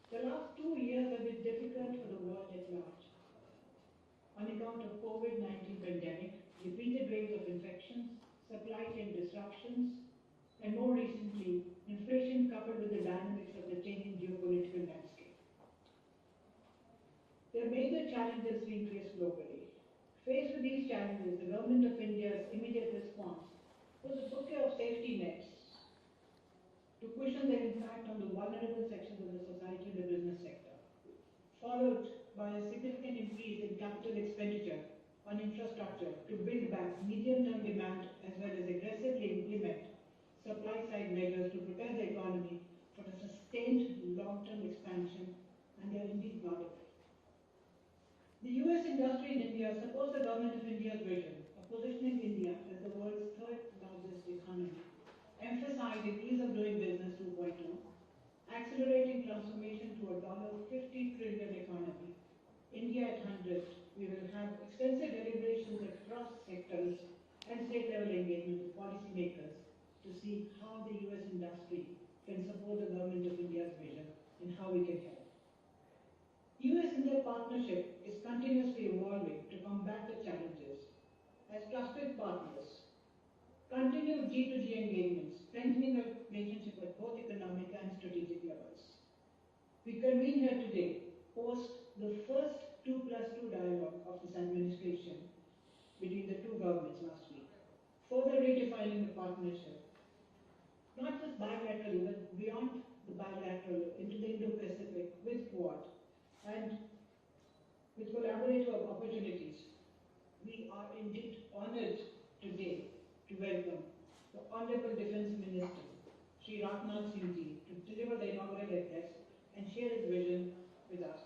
The last 2 years have been difficult for the world at large. On account of COVID-19 pandemic, repeated waves of infections, supply chain disruptions, and more recently, inflation coupled with the dynamics of the changing geopolitical landscape. There are major challenges being faced globally. Faced with these challenges, the Government of India's immediate response was a bouquet of safety nets to cushion their impact on the vulnerable sections of the society and the business sector, followed by a significant increase in capital expenditure on infrastructure to build back medium-term demand as well as aggressively implement supply-side measures to prepare the economy for a sustained long-term expansion, and they are indeed not. The US industry in India supports the Government of India's vision of positioning India as the world's third largest economy, emphasizing ease of doing business 2.0, accelerating transformation to a $50 trillion economy. India at 100, we will have extensive deliberations across sectors and state-level engagement with policymakers to see how the US industry can support the Government of India's vision and how we can help. US-India partnership is continuously evolving to combat the challenges. As trusted partners, continue G2G engagements, strengthening our relationship at both economic and strategic levels. We convene here today, post the first 2+2 dialogue of this administration between the two governments last week, further redefining the partnership, not just bilaterally, but beyond the bilateral into the Indo-Pacific with Quad, and with collaborative opportunities. We are indeed honored today to welcome the Honorable Defence Minister, Shri Rajnath Singh ji, to deliver the inaugural address and share his vision with us.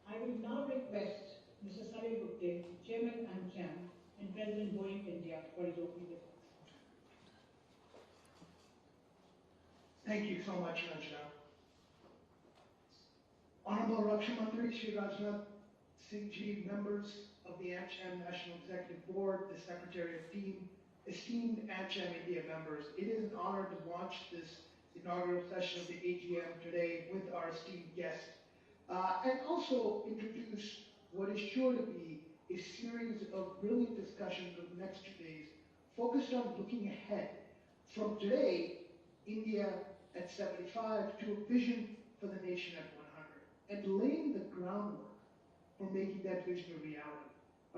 I will now request Mr. Salil Gupte, Chairman AmCham and President Boeing India, for his opening remarks. Thank you so much, Ranjana. Honorable Raksha Mantri, Shri Rajnath Singh ji, members of the AmCham National Executive Board, the Secretary of Team, esteemed AmCham India members, it is an honor to launch this inaugural session of the AGM today with our esteemed guest, and also introduce what is sure to be a series of brilliant discussions over the next 2 days, focused on looking ahead from today, India at 75, to a vision for the nation at 100, and laying the groundwork for making that vision a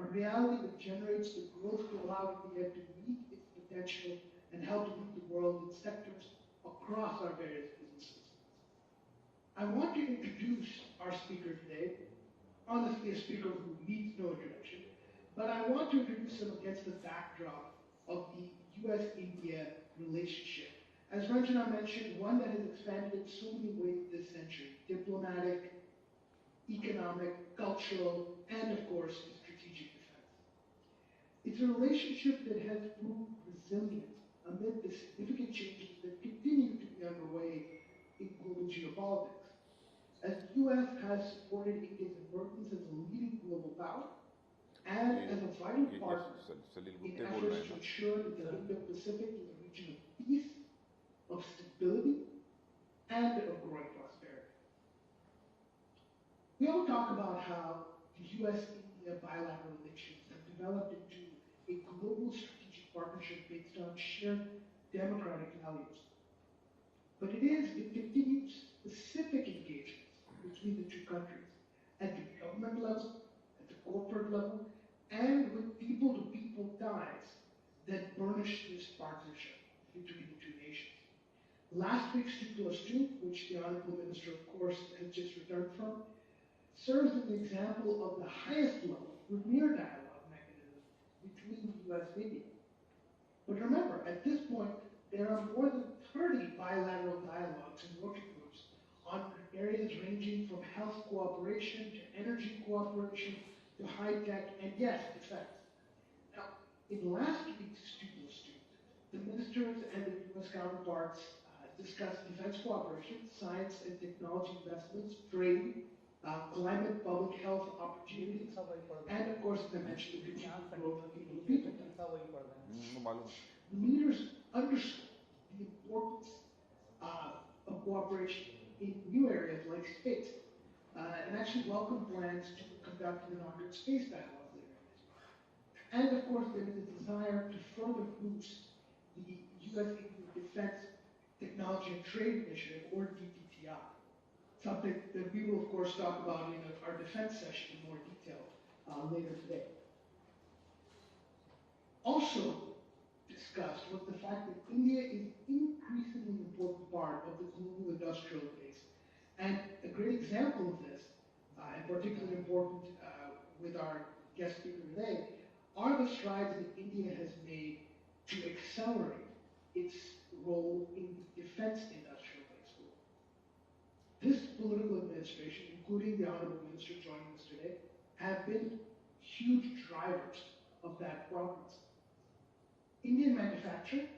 reality that generates the growth to allow India to meet its potential and help to lead the world in sectors across our various businesses. I want to introduce our speaker today, honestly a speaker who needs no introduction, but I want to introduce him against the backdrop of the US-India relationship. As Ranjana mentioned, one that has expanded in so many ways this century: diplomatic, economic, cultural, and of course, strategic defense. It's a relationship that has proved resilient amid the significant changes that continue to be underway in global geopolitics. As the US has supported India's emergence as a leading global power and as a vital partner in efforts to ensure that the Indo-Pacific is a region of peace, of stability, and of growing prosperity. We all talk about how the US-India bilateral relations have developed into a global strategic partnership based on shared democratic values. But it is the continued specific engagements between the two countries at the government level, at the corporate level, and with people-to-people ties that burnish this partnership between the two nations. Last week's 2+2, which the Honorable Minister, of course, has just returned from, serves as an example of the highest level, premier dialogue mechanism between the US and India. But remember, at this point, there are more than 30 bilateral dialogues and working groups on areas ranging from health cooperation to energy cooperation to high-tech and, yes, defense. Now, in last week's 2+2, the ministers and the US counterparts discussed defense cooperation, science and technology investments, trade, climate, public health opportunities, and of course, as I mentioned, the continued growth of people. The leaders underscored the importance of cooperation in new areas like space, and actually welcomed plans to conduct an inaugural space dialogue later this year. And of course, there is a desire to further boost the U.S.-India Defense Technology and Trade Initiative, or DTTI, something that we will, of course, talk about in our defense session in more detail later today. Also discussed was the fact that India is increasingly an important part of the global industrial base. And a great example of this, and particularly important with our guest speaker today, are the strides that India has made to accelerate its role in the defense industrial base. This political administration, including the Honorable Minister joining us today, have been huge drivers of that progress. Indian manufacturing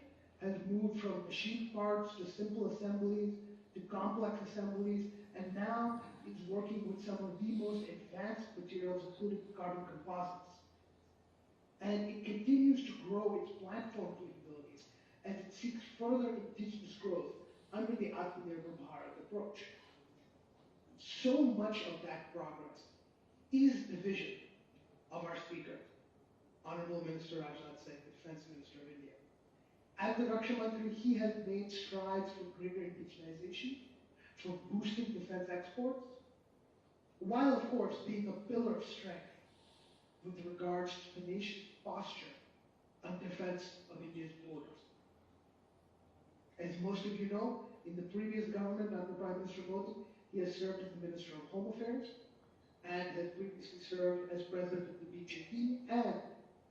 has moved from machine parts to simple assemblies to complex assemblies, and now is working with some of the most advanced materials, including carbon composites. And it continues to grow its platform capabilities as it seeks further indigenous growth under the Atmanirbhar Bharat approach. So much of that progress is the vision of our speaker, Honorable Minister Rajnath Singh, the Defense Minister of India. As the Raksha Mantri, he has made strides for greater indigenization, for boosting defense exports, while of course being a pillar of strength with regards to the nation's posture on defense of India's borders. As most of you know, in the previous government under Prime Minister Modi, he has served as the Minister of Home Affairs and has previously served as President of the BJP and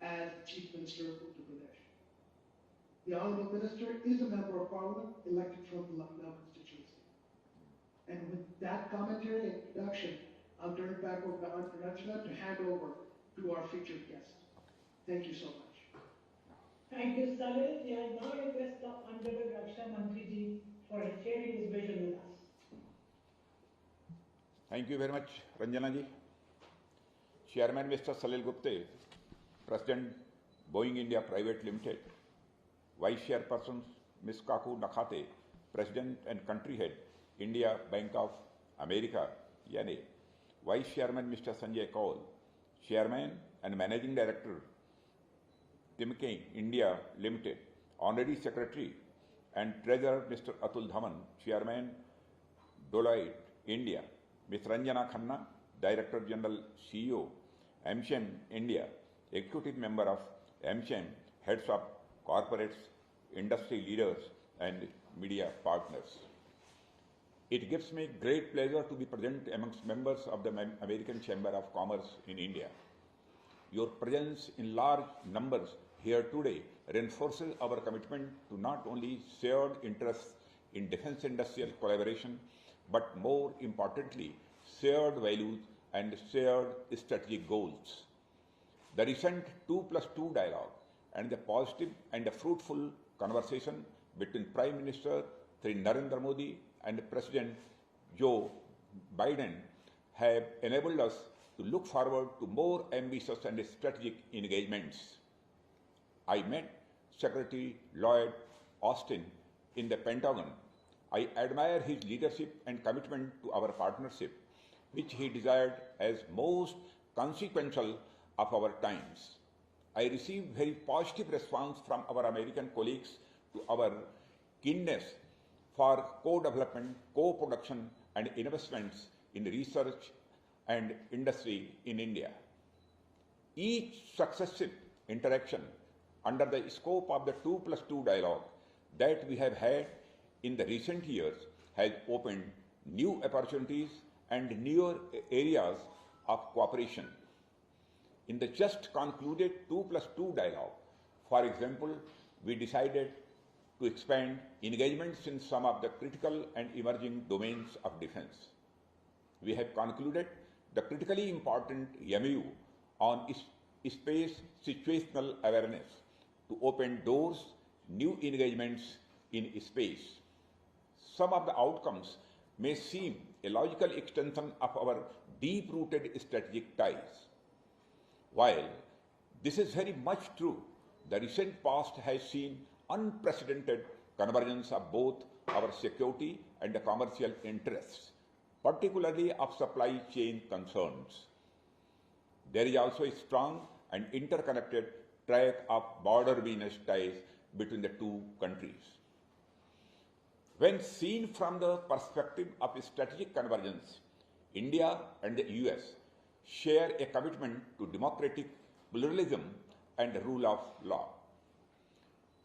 as Chief Minister of Uttar Pradesh. The Honorable Minister is a Member of Parliament elected from the Lucknow constituency. And with that commentary and introduction, I'll turn it back over to Rajnath to hand over to our featured guest. Thank you so much. Thank you, Salil. I now request the Honorable Raksha Mantri ji for sharing his vision with us. Thank you very much, Ranjana ji. Chairman Mr. Salil Gupte, President Boeing India Private Limited, Vice Chairperson Ms. Kaku Nakhate, President and Country Head, India Bank of America, YANE, Vice Chairman Mr. Sanjay Kaul, Chairman and Managing Director, Timken India Limited, Honorary Secretary and Treasurer Mr. Atul Dhaman, Chairman, Deloitte India, Ms. Ranjana Khanna, Director General CEO, AmCham India, Executive Member of AmCham, Heads of Corporates, Industry Leaders and Media Partners. It gives me great pleasure to be present amongst members of the American Chamber of Commerce in India. Your presence in large numbers here today reinforces our commitment to not only shared interests in defense industrial collaboration, but more importantly, shared values and shared strategic goals. The recent 2+2 dialogue and the positive and the fruitful conversation between Prime Minister Sri Narendra Modi and President Joe Biden have enabled us to look forward to more ambitious and strategic engagements. I met Secretary Lloyd Austin in the Pentagon. I admire his leadership and commitment to our partnership, which he desired as most consequential of our times. I received very positive response from our American colleagues to our keenness for co-development, co-production and investments in research and industry in India. Each successive interaction under the scope of the 2+2 dialogue that we have had in the recent years has opened new opportunities and newer areas of cooperation. In the just concluded 2+2 dialogue, for example, we decided to expand engagements in some of the critical and emerging domains of defense. We have concluded the critically important MOU on space situational awareness to open doors, new engagements in space. Some of the outcomes may seem a logical extension of our deep-rooted strategic ties. While this is very much true, the recent past has seen unprecedented convergence of both our security and commercial interests, particularly of supply chain concerns. There is also a strong and interconnected track of border business ties between the two countries. When seen from the perspective of strategic convergence, India and the US share a commitment to democratic pluralism and the rule of law.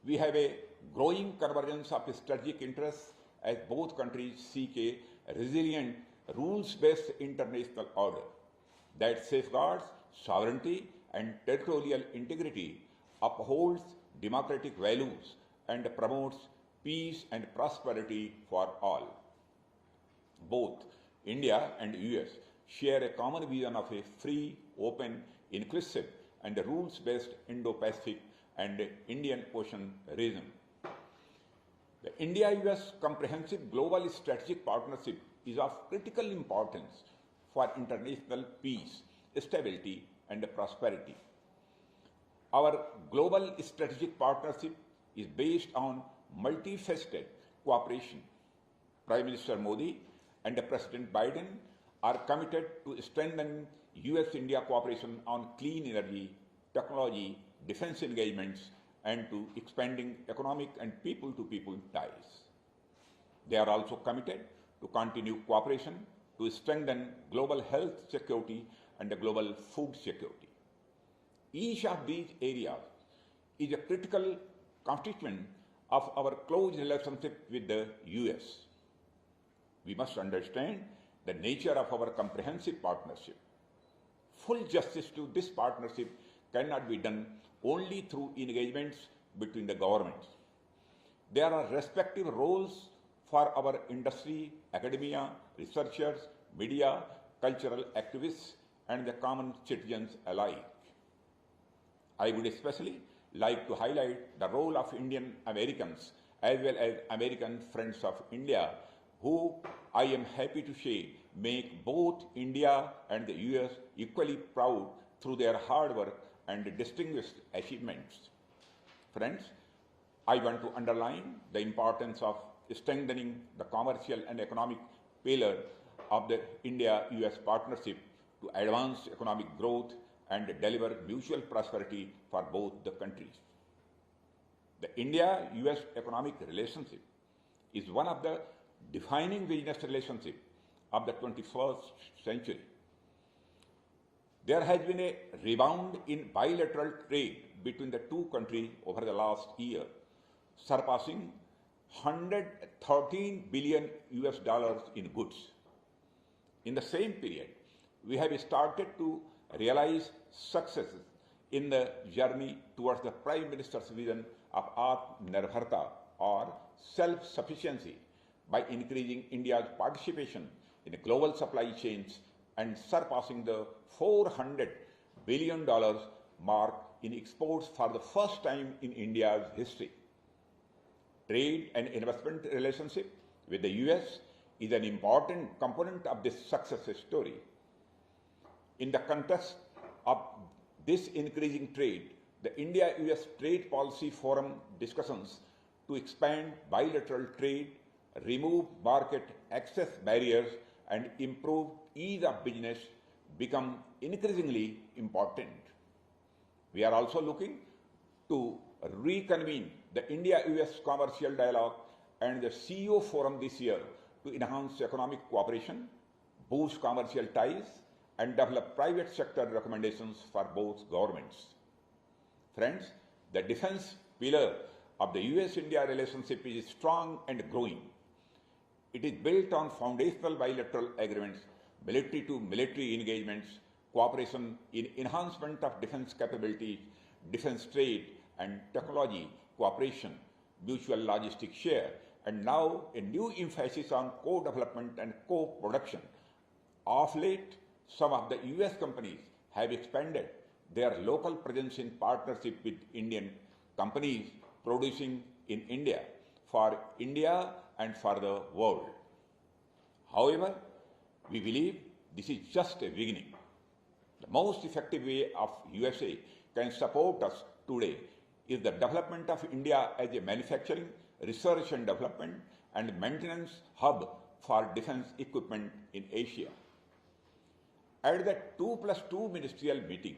We have a growing convergence of strategic interests as both countries seek a resilient, rules-based international order that safeguards sovereignty and territorial integrity, upholds democratic values, and promotes peace and prosperity for all. Both India and US share a common vision of a free, open, inclusive, and rules-based Indo-Pacific and Indian Ocean region. The India-US Comprehensive Global Strategic Partnership is of critical importance for international peace, stability, and prosperity. Our global strategic partnership is based on multifaceted cooperation. Prime Minister Modi and President Biden are committed to strengthening US-India cooperation on clean energy, technology, defense engagements, and to expanding economic and people-to-people ties. They are also committed to continue cooperation to strengthen global health security and global food security. Each of these areas is a critical constituent of our close relationship with the US. We must understand the nature of our comprehensive partnership. Full justice to this partnership cannot be done only through engagements between the governments. There are respective roles for our industry, academia, researchers, media, cultural activists, and the common citizens alike. I would especially like to highlight the role of Indian Americans as well as American friends of India, who I am happy to say make both India and the US equally proud through their hard work and distinguished achievements. Friends, I want to underline the importance of strengthening the commercial and economic pillar of the India-US partnership to advance economic growth and deliver mutual prosperity for both the countries. The India-US economic relationship is one of the defining business relationships of the 21st century. There has been a rebound in bilateral trade between the two countries over the last year, surpassing $113 billion in goods. In the same period, we have started to realize successes in the journey towards the Prime Minister's vision of Atmanirbharta, or self-sufficiency, by increasing India's participation in global supply chains and surpassing the $400 billion mark in exports for the first time in India's history. Trade and investment relationship with the US is an important component of this success story. In the context of this increasing trade, the India-US Trade Policy Forum discussions to expand bilateral trade, remove market access barriers, and improve ease of business become increasingly important. We are also looking to reconvene the India-US Commercial Dialogue and the CEO Forum this year to enhance economic cooperation, boost commercial ties, and develop private sector recommendations for both governments. Friends, the defense pillar of the US-India relationship is strong and growing. It is built on foundational bilateral agreements, military-to-military engagements, cooperation in enhancement of defense capabilities, defense trade and technology cooperation, mutual logistic share, and now a new emphasis on co-development and co-production. Of late, some of the US companies have expanded their local presence in partnership with Indian companies producing in India for India and for the world. However, we believe this is just a beginning. The most effective way of USA can support us today is the development of India as a manufacturing, research and development, and maintenance hub for defense equipment in Asia. At the 2+2 ministerial meeting,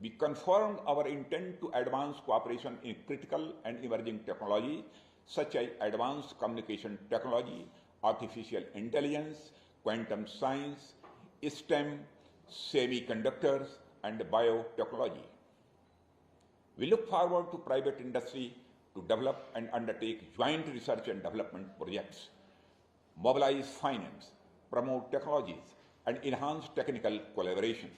we confirmed our intent to advance cooperation in critical and emerging technology such as advanced communication technology, artificial intelligence, quantum science, STEM, semiconductors, and biotechnology. We look forward to private industry to develop and undertake joint research and development projects, mobilize finance, promote technologies, and enhance technical collaboration.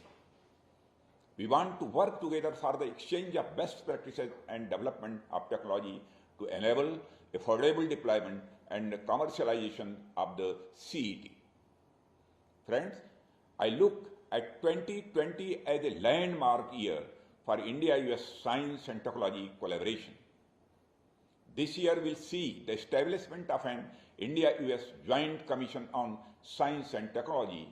We want to work together for the exchange of best practices and development of technology to enable affordable deployment and commercialization of the CET. Friends, I look at 2020 as a landmark year for India-US science and technology collaboration. This year will see the establishment of an India-US Joint Commission on Science and Technology,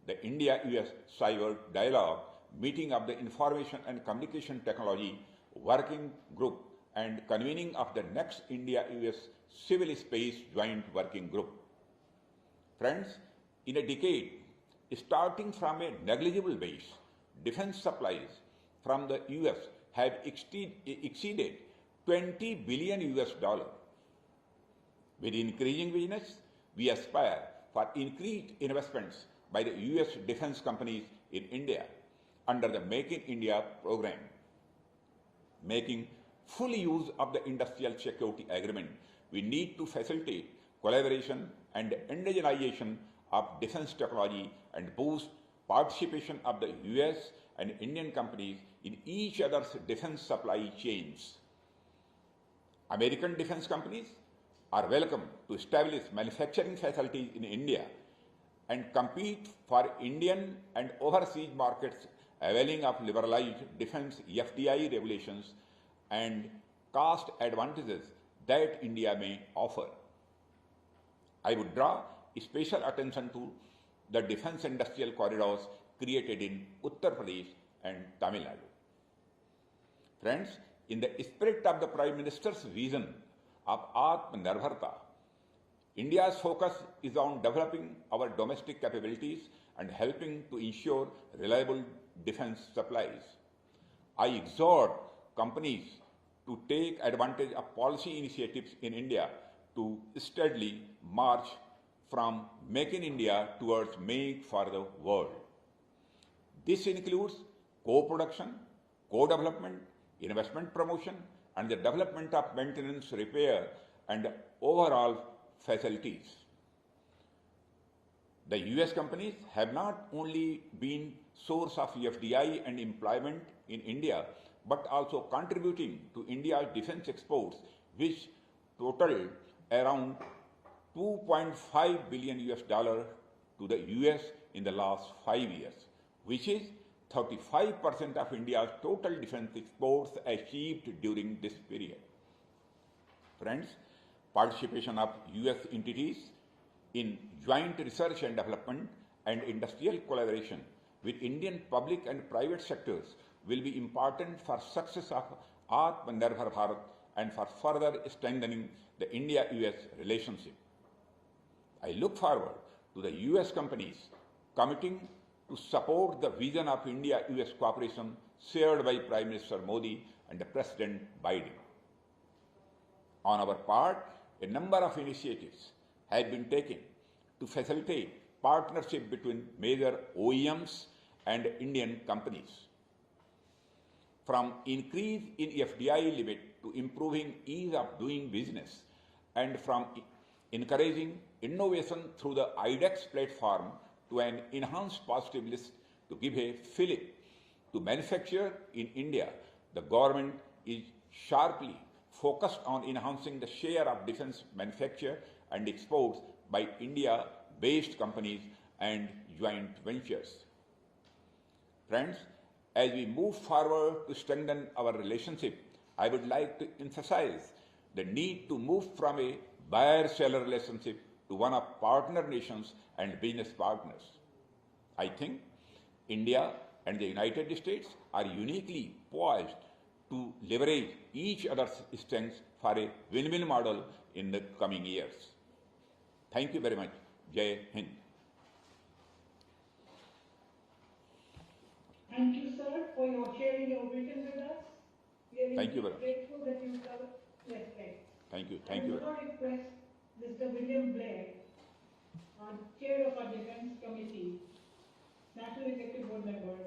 the India-US Cyber Dialogue, meeting of the Information and Communication Technology Working Group, and convening of the next India-US Civil Space Joint Working Group. Friends, in a decade, starting from a negligible base, defense supplies from the US have exceeded $20 billion. With increasing business, we aspire for increased investments by the US defense companies in India under the Make in India program. Making full use of the Industrial Security Agreement, we need to facilitate collaboration and indigenization of defense technology and boost participation of the US and Indian companies in each other's defense supply chains. American defense companies are welcome to establish manufacturing facilities in India and compete for Indian and overseas markets availing of liberalized defense FDI regulations and cost advantages that India may offer. I would draw special attention to the defense industrial corridors created in Uttar Pradesh and Tamil Nadu. Friends, in the spirit of the Prime Minister's vision of Atmanirbharta, India's focus is on developing our domestic capabilities and helping to ensure reliable defense supplies. I exhort companies to take advantage of policy initiatives in India to steadily march from Make in India towards Make for the World. This includes co-production, co-development, investment promotion, and the development of maintenance, repair, and overall facilities. The US companies have not only been source of FDI and employment in India, but also contributing to India's defense exports, which totaled around $2.5 billion to the US in the last 5 years, which is 35% of India's total defense exports achieved during this period. Friends, participation of US entities in joint research and development and industrial collaboration with Indian public and private sectors will be important for success of Atmanirbhar Bharat and for further strengthening the India-US relationship. I look forward to the US companies committing to support the vision of India-US cooperation shared by Prime Minister Modi and President Biden. On our part, a number of initiatives have been taken to facilitate partnership between major OEMs and Indian companies. From increase in FDI limit to improving ease of doing business, and from encouraging innovation through the IDEX platform to an enhanced positive list to give a fillip to manufacture in India, the government is sharply focused on enhancing the share of defense manufacture and exports by India-based companies and joint ventures. Friends, as we move forward to strengthen our relationship, I would like to emphasize the need to move from a buyer-seller relationship to one of partner nations and business partners. I think India and the United States are uniquely poised to leverage each other's strengths for a win-win model in the coming years. Thank you very much. Jai Hind. Thank you, sir, for your sharing your vision with us. We are Thank you very much. grateful that you covered. Yes, thanks. Thank you. I Thank you. will now request Mr. William Blair, our chair of our Defense Committee, National Executive Board member,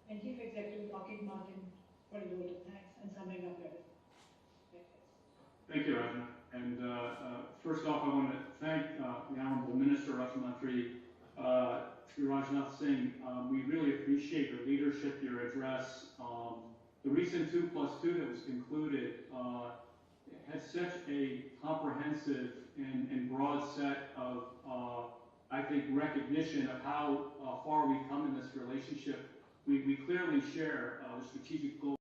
and Chief Executive Lockheed Martin, for a vote of thanks and summing up everything. Thank you, Rajna. And first off, I want to thank the Honorable Minister, Rajnath Rajnath Singh. We really appreciate your leadership, your address. The recent 2+2 that was concluded had such a comprehensive and broad set of, I think, recognition of how far we've come in this relationship. We clearly share the strategic goals